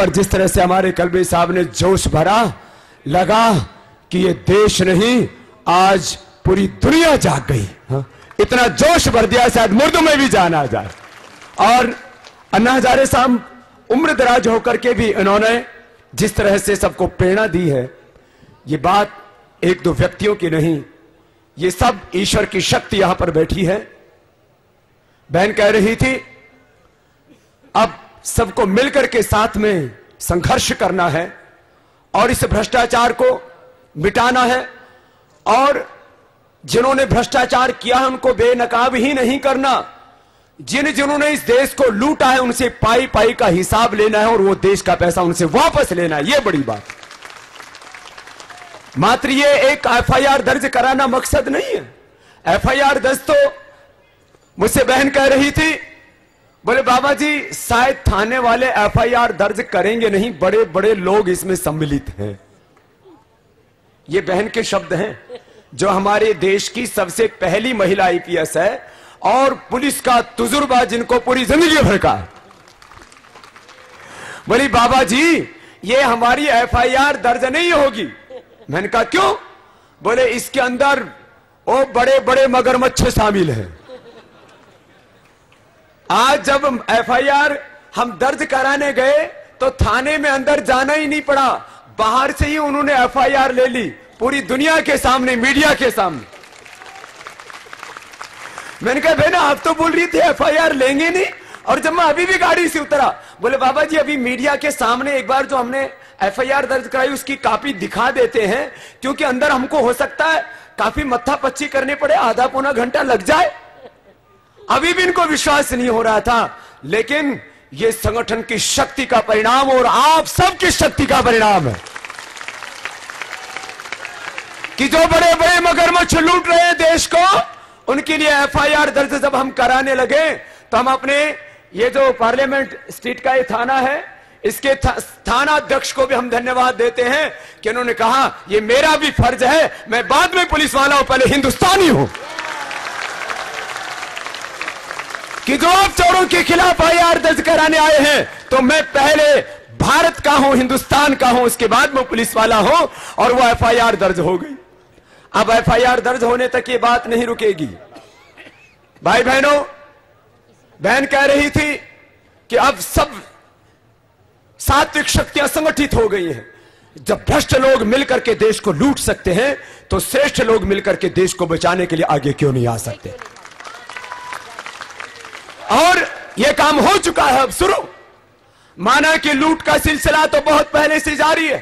और जिस तरह से हमारे कलबी साहब ने जोश भरा, लगा कि ये देश नहीं आज पूरी दुनिया जाग गई। इतना जोश भर दिया शायद मुर्दों में भी जाना आ जाए। और अन्ना हजारे साहब उम्र दराज होकर के भी इन्होंने जिस तरह से सबको प्रेरणा दी है, ये बात एक दो व्यक्तियों की नहीं, ये सब ईश्वर की शक्ति यहां पर बैठी है। बहन कह रही थी अब सबको मिलकर के साथ में संघर्ष करना है और इस भ्रष्टाचार को मिटाना है, और जिन्होंने भ्रष्टाचार किया है उनको बेनकाब ही नहीं करना, जिन्होंने इस देश को लूटा है उनसे पाई पाई का हिसाब लेना है और वो देश का पैसा उनसे वापस लेना है। ये बड़ी बात। मात्र ये एक एफआईआर दर्ज कराना मकसद नहीं है। एफआईआर दर्ज तो मुझसे बहन कह रही थी, बोले बाबा जी शायद थाने वाले एफआईआर दर्ज करेंगे नहीं, बड़े बड़े लोग इसमें सम्मिलित हैं। ये बहन के शब्द हैं, जो हमारे देश की सबसे पहली महिला आईपीएस है और पुलिस का तजुर्बा जिनको पूरी जिंदगी भर का है। बोली बाबा जी ये हमारी एफआईआर दर्ज नहीं होगी। मैंने कहा क्यों? बोले इसके अंदर वो बड़े बड़े मगरमच्छ शामिल हैं। आज जब एफआईआर हम दर्ज कराने गए तो थाने में अंदर जाना ही नहीं पड़ा, बाहर से ही उन्होंने एफआईआर ले ली, पूरी दुनिया के सामने, मीडिया के सामने। मैंने कहा बहना आप तो बोल रही थी एफआईआर लेंगे नहीं, और जब मैं अभी भी गाड़ी से उतरा, बोले बाबा जी अभी मीडिया के सामने एक बार जो हमने एफआईआर दर्ज कराई उसकी कॉपी दिखा देते हैं, क्योंकि अंदर हमको हो सकता है काफी मत्था पच्ची करने पड़े, आधा पौना घंटा लग जाए। अभी भी इनको विश्वास नहीं हो रहा था, लेकिन यह संगठन की शक्ति का परिणाम और आप सबकी शक्ति का परिणाम है कि जो बड़े बड़े मगरमच्छ लूट रहे हैं देश को, उनके लिए एफआईआर दर्ज जब हम कराने लगे तो हम अपने ये जो पार्लियामेंट स्ट्रीट का ये थाना है, इसके थाना अध्यक्ष को भी हम धन्यवाद देते हैं कि उन्होंने कहा ये मेरा भी फर्ज है, मैं बाद में पुलिस वाला हूं, पहले हिंदुस्तानी हूं, कि जो आप चोरों के खिलाफ एफआईआर दर्ज कराने आए हैं तो मैं पहले भारत का हूं, हिंदुस्तान का हूं, उसके बाद मैं पुलिस वाला हूं। और वो एफआईआर दर्ज हो गई। अब एफआईआर दर्ज होने तक ये बात नहीं रुकेगी। भाई बहनों, बहन कह रही थी कि अब सब सात्विक शक्तियां संगठित हो गई हैं। जब भ्रष्ट लोग मिलकर के देश को लूट सकते हैं तो श्रेष्ठ लोग मिलकर के देश को बचाने के लिए आगे क्यों नहीं आ सकते? और यह काम हो चुका है अब शुरू। माना कि लूट का सिलसिला तो बहुत पहले से जारी है।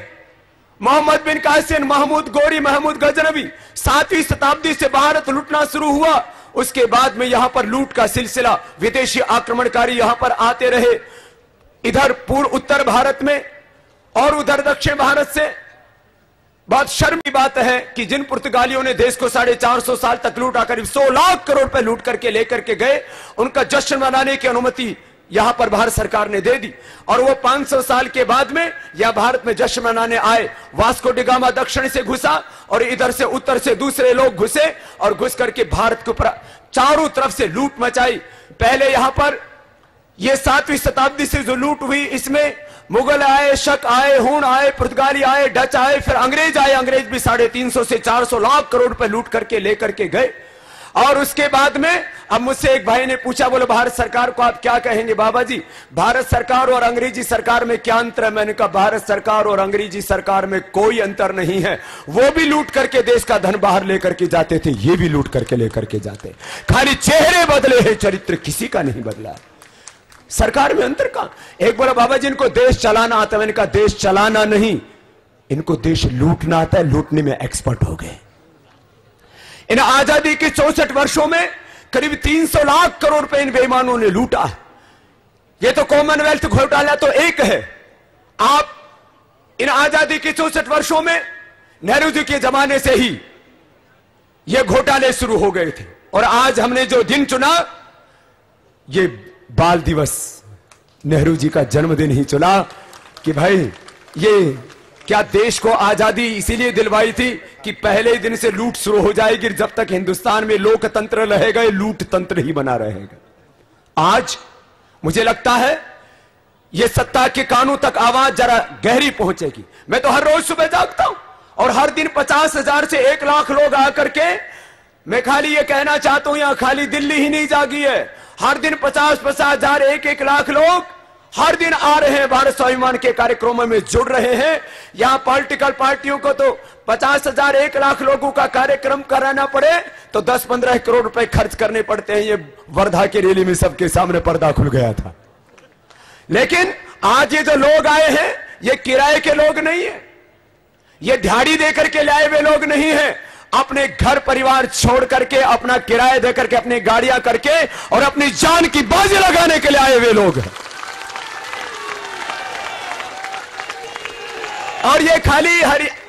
मोहम्मद बिन कासिम, महमूद गोरी, महमूद गजनवी 7वीं शताब्दी से भारत लूटना शुरू हुआ। उसके बाद में यहां पर लूट का सिलसिला, विदेशी आक्रमणकारी यहां पर आते रहे, इधर पूर्व उत्तर भारत में और उधर दक्षिण भारत से। बहुत शर्म की बात है कि जिन पुर्तगालियों ने देश को 450 साल तक लूटा, करीब 100 लाख करोड़ रुपए लूट करके लेकर के गए, उनका जश्न मनाने की अनुमति यहां पर भारत सरकार ने दे दी। और वो 500 साल के बाद में यह भारत में जश्न मनाने आए। वास्को डी गामा दक्षिण से घुसा और इधर से उत्तर से दूसरे लोग घुसे और घुस करके भारत के ऊपर चारों तरफ से लूट मचाई। पहले यहां पर यह 7वीं शताब्दी से जो लूट हुई, इसमें मुगल आए, शक आए, हूण आए, पुर्तगाली आए, डच आए, फिर अंग्रेज आए। अंग्रेज भी 350 से 400 लाख करोड़ रुपए लूट करके लेकर के गए। और उसके बाद में अब मुझसे एक भाई ने पूछा, बोले भारत सरकार को आप क्या कहेंगे? बाबा जी भारत सरकार और अंग्रेजी सरकार में क्या अंतर है? मैंने कहा भारत सरकार और अंग्रेजी सरकार में कोई अंतर नहीं है। वो भी लूट करके देश का धन बाहर लेकर के जाते थे, ये भी लूट करके लेकर के जाते, खाली चेहरे बदले हैं, चरित्र किसी का नहीं बदला। सरकार में अंतर का। एक बोला बाबा जी इनको देश चलाना आता है। मैंने कहा देश चलाना नहीं, इनको देश लूटना आता है, लूटने में एक्सपर्ट हो गए। इन आजादी के 64 वर्षों में करीब 300 लाख करोड़ रुपए इन बेईमानों ने लूटा है। ये तो कॉमनवेल्थ घोटाला तो एक है। आप इन आजादी के 64 वर्षों में नेहरू जी के जमाने से ही ये घोटाले शुरू हो गए थे। और आज हमने जो दिन चुना, ये बाल दिवस, नेहरू जी का जन्मदिन ही चुना कि भाई ये क्या देश को आजादी इसीलिए दिलवाई थी कि पहले ही दिन से लूट शुरू हो जाएगी। जब तक हिंदुस्तान में लोकतंत्र रहेगा, लूट तंत्र ही बना रहेगा। आज मुझे लगता है ये सत्ता के कानून तक आवाज जरा गहरी पहुंचेगी। मैं तो हर रोज सुबह जागता हूं और हर दिन 50,000 से 1 लाख लोग आकर के, मैं खाली ये कहना चाहता हूं, यहां खाली दिल्ली ही नहीं जागी है, हर दिन 50,000 1 लाख लोग हर दिन आ रहे हैं, भारत स्वाभिमान के कार्यक्रमों में जुड़ रहे हैं। यहां पॉलिटिकल पार्टियों को तो 50,000 1 लाख लोगों का कार्यक्रम कराना पड़े तो 10-15 करोड़ रुपए खर्च करने पड़ते हैं। ये वर्धा की रैली में सबके सामने पर्दा खुल गया था। लेकिन आज ये जो लोग आए हैं ये किराए के लोग नहीं है, ये दिहाड़ी देकर के लाए हुए लोग नहीं है, अपने घर परिवार छोड़ करके, अपना किराया देकर के, अपनी गाड़ियां करके और अपनी जान की बाजी लगाने के लिए आए हुए लोग हैं। और ये खाली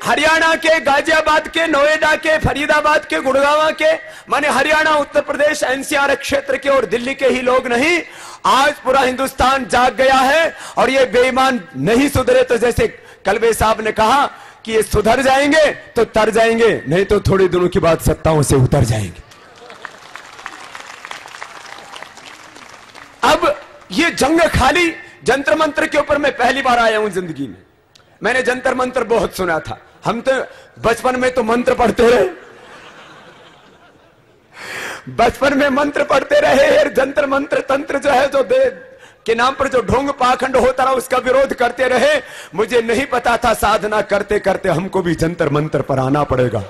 हरियाणा के, गाजियाबाद के, नोएडा के, फरीदाबाद के, गुड़गांव के, माने हरियाणा, उत्तर प्रदेश, एनसीआर क्षेत्र के और दिल्ली के ही लोग नहीं, आज पूरा हिंदुस्तान जाग गया है। और ये बेईमान नहीं सुधरे तो जैसे कलवे साहब ने कहा कि ये सुधर जाएंगे तो तर जाएंगे, नहीं तो थोड़े दिनों की बाद सत्ताओं से उतर जाएंगे। अब ये जंग खाली जंतर मंत्र के ऊपर मैं पहली बार आया हूं जिंदगी में। मैंने जंतर मंत्र बहुत सुना था, हम तो बचपन में तो मंत्र पढ़ते रहे, बचपन में मंत्र पढ़ते रहे। जंतर मंत्र तंत्र जो है, जो दे के नाम पर जो ढोंग पाखंड होता रहा, उसका विरोध करते रहे। मुझे नहीं पता था साधना करते करते हमको भी जंतर मंत्र पर आना पड़ेगा।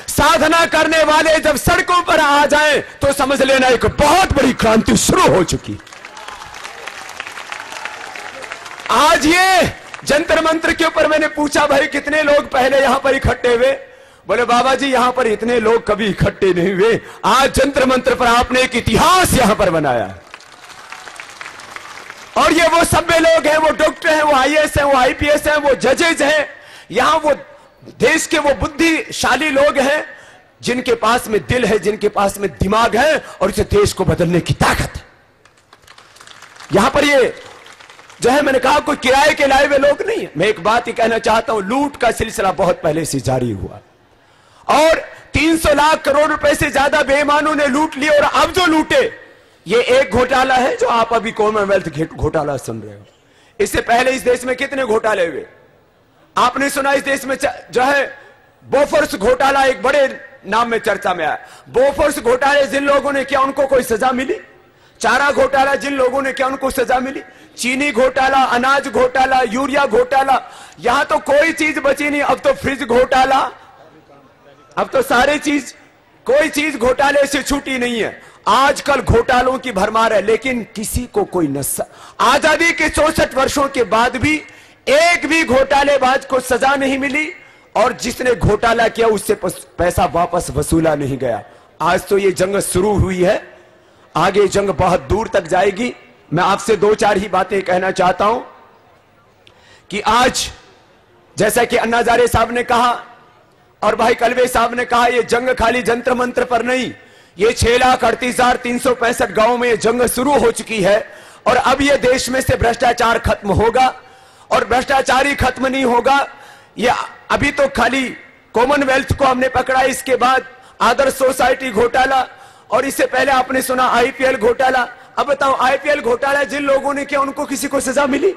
साधना करने वाले जब सड़कों पर आ जाएं तो समझ लेना एक बहुत बड़ी क्रांति शुरू हो चुकी। आज ये जंतर मंत्र के ऊपर मैंने पूछा, भाई कितने लोग पहले यहां पर इकट्ठे हुए? बोले बाबा जी यहां पर इतने लोग कभी इकट्ठे नहीं हुए। आज जंतर मंत्र पर आपने एक इतिहास यहां पर बनाया है। और ये वो सभ्य लोग हैं, वो डॉक्टर हैं, वो आईएएस हैं, वो आईपीएस हैं, वो जजेज हैं, यहां वो देश के वो बुद्धिशाली लोग हैं जिनके पास में दिल है, जिनके पास में दिमाग है और इस देश को बदलने की ताकत है। यहां पर ये जो है, मैंने कहा कोई किराए के लाए हुए लोग नहीं है। मैं एक बात ही कहना चाहता हूं, लूट का सिलसिला बहुत पहले से जारी हुआ और 300 लाख करोड़ रुपए से ज्यादा बेईमानों ने लूट लिए। और अब जो लूटे ये एक घोटाला है जो आप अभी कॉमनवेल्थ घोटाला सुन रहे हो। इससे पहले इस देश में कितने घोटाले हुए आपने सुना? इस देश में जो है बोफोर्स घोटाला एक बड़े नाम में चर्चा में आया। बोफोर्स घोटाले जिन लोगों ने किया उनको कोई सजा मिली? चारा घोटाला जिन लोगों ने किया उनको सजा मिली? चीनी घोटाला, अनाज घोटाला, यूरिया घोटाला, यहां तो कोई चीज बची नहीं। अब तो फ्रिज घोटाला, अब तो सारी चीज, कोई चीज घोटाले से छूटी नहीं है। आजकल घोटालों की भरमार है, लेकिन किसी को कोई नशा, आजादी के 64 वर्षों के बाद भी एक भी घोटालेबाज को सजा नहीं मिली और जिसने घोटाला किया उससे पैसा वापस वसूला नहीं गया। आज तो ये जंग शुरू हुई है, आगे जंग बहुत दूर तक जाएगी। मैं आपसे 2-4 ही बातें कहना चाहता हूं कि आज जैसा कि अन्ना हजारे साहब ने कहा और भाई कलवे साहब ने कहा, यह जंग खाली जंतर मंत्र पर नहीं, ये 6,38,365 गांवों में यह जंग शुरू हो चुकी है। और अब यह देश में से भ्रष्टाचार खत्म होगा और भ्रष्टाचार ही खत्म नहीं होगा। ये अभी तो खाली कॉमनवेल्थ को हमने पकड़ा, इसके बाद आदर्श सोसाइटी घोटाला और इससे पहले आपने सुना आईपीएल घोटाला। अब बताओ, आईपीएल घोटाला जिन लोगों ने किया उनको किसी को सजा मिली?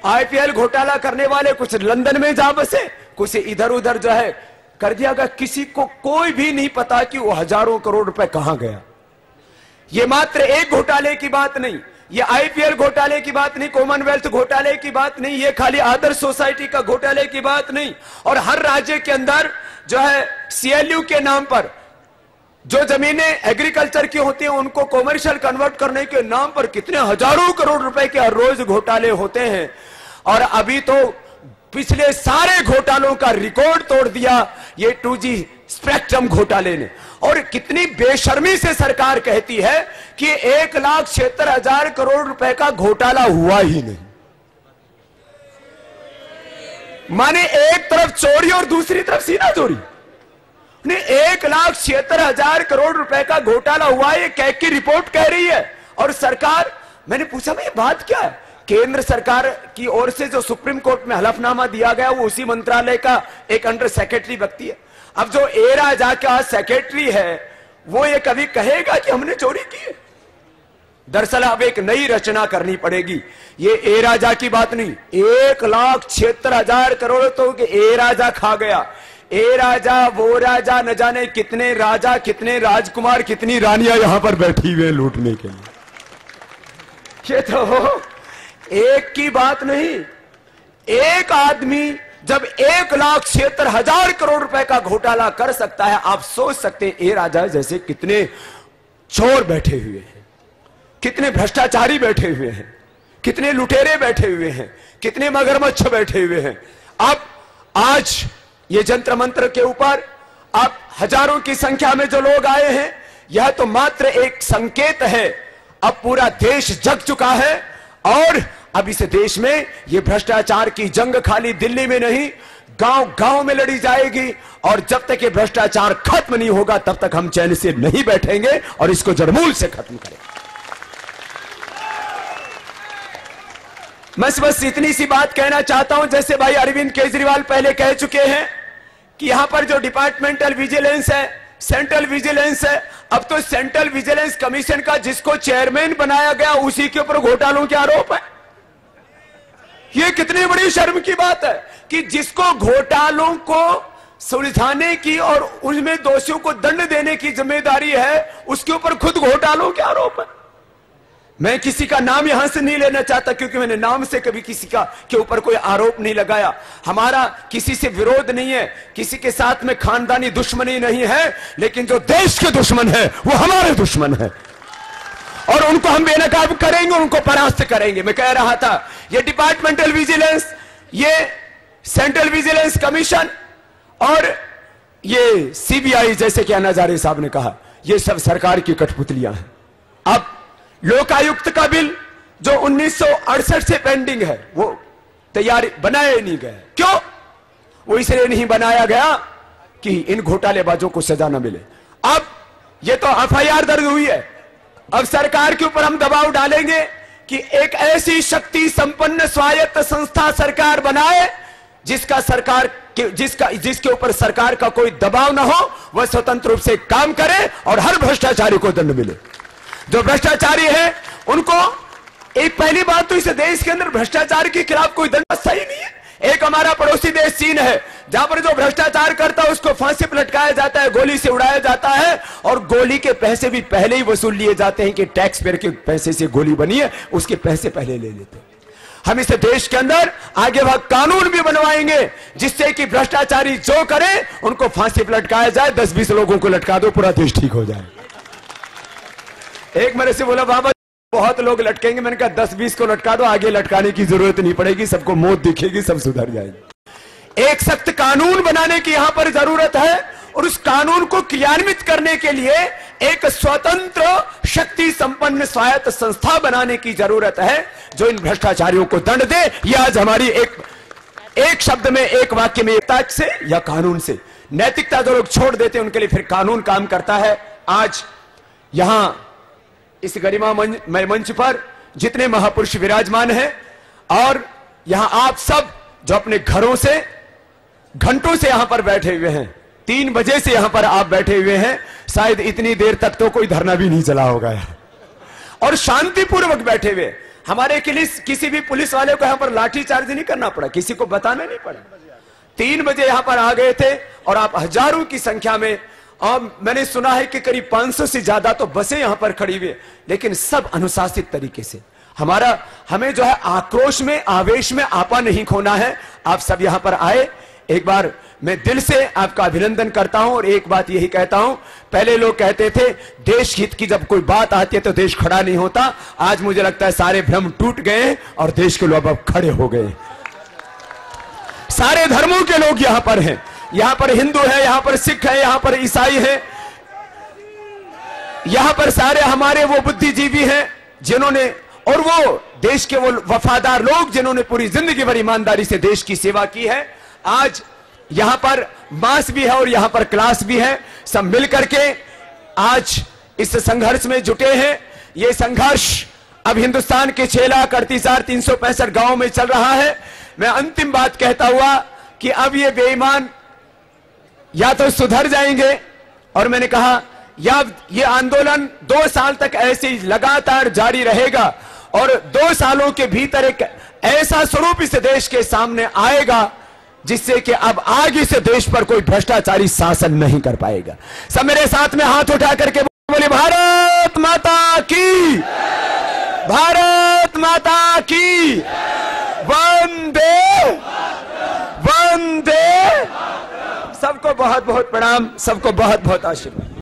आईपीएल घोटाला करने वाले कुछ लंदन में जा बसे, कुछ इधर उधर जो है कर दिया गया, किसी को कोई भी नहीं पता कि वो हजारों करोड़ रुपए कहां गया। ये मात्र एक घोटाले की बात नहीं, ये आईपीएल घोटाले की बात नहीं, कॉमनवेल्थ घोटाले की बात नहीं, ये खाली आदर्श सोसाइटी का घोटाले की बात नहीं। और हर राज्य के अंदर जो है सीएलयू के नाम पर जो जमीनें एग्रीकल्चर की होती हैं उनको कॉमर्शियल कन्वर्ट करने के नाम पर कितने हजारों करोड़ रुपए के हर रोज घोटाले होते हैं। और अभी तो पिछले सारे घोटालों का रिकॉर्ड तोड़ दिया ये 2G स्पेक्ट्रम घोटाले ने। और कितनी बेशर्मी से सरकार कहती है कि 1,76,000 करोड़ रुपए का घोटाला हुआ ही नहीं। माने एक तरफ चोरी और दूसरी तरफ सीना चोरी। 1,76,000 करोड़ रुपए का घोटाला हुआ है, ये कैग की रिपोर्ट कह रही है। और सरकार, मैंने पूछा भाई बात क्या है? केंद्र सरकार की ओर से जो सुप्रीम कोर्ट में हलफनामा दिया गया वो उसी मंत्रालय का एक अंडर सेक्रेटरी व्यक्ति है। अब जो एरा जाके सेक्रेटरी है वो ये कभी कहेगा कि हमने चोरी की है? दरअसल अब एक नई रचना करनी पड़ेगी। ये ए राजा की बात नहीं, 1,76,000 करोड़ तो ए राजा खा गया। ए राजा, वो राजा, न जाने कितने राजा, कितने राजकुमार, कितनी रानियां यहां पर बैठी हुए लूटने के लिए। ये तो एक की बात नहीं, एक आदमी जब 1,76,000 करोड़ रुपए का घोटाला कर सकता है, आप सोच सकते हैं ए राजा जैसे कितने चोर बैठे हुए हैं, कितने भ्रष्टाचारी बैठे हुए हैं, कितने लुटेरे बैठे हुए हैं, कितने मगरमच्छ बैठे हुए हैं। अब आज ये जंतर मंत्र के ऊपर अब हजारों की संख्या में जो लोग आए हैं, यह तो मात्र एक संकेत है। अब पूरा देश जग चुका है और अब इस देश में ये भ्रष्टाचार की जंग खाली दिल्ली में नहीं, गांव गांव में लड़ी जाएगी। और जब तक ये भ्रष्टाचार खत्म नहीं होगा तब तक हम चैन से नहीं बैठेंगे और इसको जड़मूल से खत्म करेंगे। मैं बस इतनी सी बात कहना चाहता हूं, जैसे भाई अरविंद केजरीवाल पहले कह चुके हैं कि यहां पर जो डिपार्टमेंटल विजिलेंस है, सेंट्रल विजिलेंस है, अब तो सेंट्रल विजिलेंस कमीशन का जिसको चेयरमैन बनाया गया उसी के ऊपर घोटालों के आरोप है। यह कितनी बड़ी शर्म की बात है कि जिसको घोटालों को सुलझाने की और उनमें दोषियों को दंड देने की जिम्मेदारी है, उसके ऊपर खुद घोटालों के आरोप है। मैं किसी का नाम यहां से नहीं लेना चाहता क्योंकि मैंने नाम से कभी किसी का के ऊपर कोई आरोप नहीं लगाया। हमारा किसी से विरोध नहीं है, किसी के साथ में खानदानी दुश्मनी नहीं है, लेकिन जो देश के दुश्मन है वो हमारे दुश्मन है और उनको हम बेनकाब करेंगे, उनको परास्त करेंगे। मैं कह रहा था ये डिपार्टमेंटल विजिलेंस, ये सेंट्रल विजिलेंस कमीशन और ये सीबीआई, जैसे कि अन्ना हजारे साहब ने कहा, ये सब सरकार की कठपुतलियां हैं। अब लोकायुक्त का बिल जो 1968 से पेंडिंग है वो तैयारी बनाया नहीं गया। क्यों? वो इसलिए नहीं बनाया गया कि इन घोटालेबाजों को सजा न मिले। अब ये तो एफआईआर दर्ज हुई है, अब सरकार के ऊपर हम दबाव डालेंगे कि एक ऐसी शक्ति संपन्न स्वायत्त संस्था सरकार बनाए जिसके ऊपर सरकार का कोई दबाव ना हो, वह स्वतंत्र रूप से काम करे और हर भ्रष्टाचारी को दंड मिले। जो भ्रष्टाचारी है उनको, एक पहली बात तो इस देश के अंदर भ्रष्टाचार के खिलाफ कोई दंड सही नहीं है। एक हमारा पड़ोसी देश चीन है, जहां पर जो भ्रष्टाचार करता है उसको फांसी पर लटकाया जाता है, गोली से उड़ाया जाता है और गोली के पैसे भी पहले ही वसूल लिए जाते हैं कि टैक्स पेयर के पैसे से गोली बनी है, उसके पैसे पहले ले लेते हैं। हम इस देश के अंदर आगे वह कानून भी बनवाएंगे जिससे कि भ्रष्टाचारी जो करे उनको फांसी पर लटकाया जाए। 10-20 लोगों को लटका दो, पूरा देश ठीक हो जाए। एक मेरे से बोला बाबा बहुत लोग लटकेंगे, मैंने कहा 10-20 को लटका दो, आगे लटकाने की जरूरत नहीं पड़ेगी, सबको मौत दिखेगी, सब सुधर जाएगी। एक सख्त कानून बनाने की यहां पर जरूरत है और उस कानून को क्रियान्वित करने के लिए एक स्वतंत्र शक्ति संपन्न स्वायत्त संस्था बनाने की जरूरत है जो इन भ्रष्टाचारियों को दंड दे। यह आज हमारी एक शब्द में, एक वाक्य में, एकता से या कानून से। नैतिकता जो लोग छोड़ देते हैं उनके लिए फिर कानून काम करता है। आज यहां इस गरिमामय मंच पर जितने महापुरुष विराजमान हैं और यहां आप सब जो अपने घरों से घंटों से यहां पर बैठे हुए हैं, 3 बजे से यहां पर आप बैठे हुए हैं, शायद इतनी देर तक तो कोई धरना भी नहीं चला होगा और शांतिपूर्वक बैठे हुए। हमारे किसी भी पुलिस वाले को यहां पर लाठीचार्ज नहीं करना पड़ा, किसी को बताना नहीं पड़ा। 3 बजे यहां पर आ गए थे और आप हजारों की संख्या में, और मैंने सुना है कि करीब 500 से ज्यादा तो बसें यहां पर खड़ी हुई, लेकिन सब अनुशासित तरीके से। हमें जो है आक्रोश में, आवेश में आपा नहीं खोना है। आप सब यहां पर आए, एक बार मैं दिल से आपका अभिनंदन करता हूं और एक बात यही कहता हूं, पहले लोग कहते थे देश हित की जब कोई बात आती है तो देश खड़ा नहीं होता। आज मुझे लगता है सारे भ्रम टूट गए और देश के लोग अब खड़े हो गए। सारे धर्मों के लोग यहां पर हैं, यहां पर हिंदू है, यहां पर सिख है, यहां पर ईसाई है, यहां पर सारे हमारे वो बुद्धिजीवी हैं जिन्होंने, और वो देश के वो वफादार लोग जिन्होंने पूरी जिंदगी भर ईमानदारी से देश की सेवा की है। आज यहां पर मास भी है और यहां पर क्लास भी है, सब मिलकर के आज इस संघर्ष में जुटे हैं। ये संघर्ष अब हिंदुस्तान के 6,38,365 गांवों में चल रहा है। मैं अंतिम बात कहता हुआ कि अब ये बेईमान या तो सुधर जाएंगे, और मैंने कहा या ये आंदोलन 2 साल तक ऐसे ही लगातार जारी रहेगा और 2 सालों के भीतर एक ऐसा स्वरूप इस देश के सामने आएगा जिससे कि अब आगे से देश पर कोई भ्रष्टाचारी शासन नहीं कर पाएगा। सब मेरे साथ में हाथ उठा करके बोले भारत माता की, भारत माता की, वंदे वंदे। सबको बहुत बहुत प्रणाम, सबको बहुत बहुत आशीर्वाद।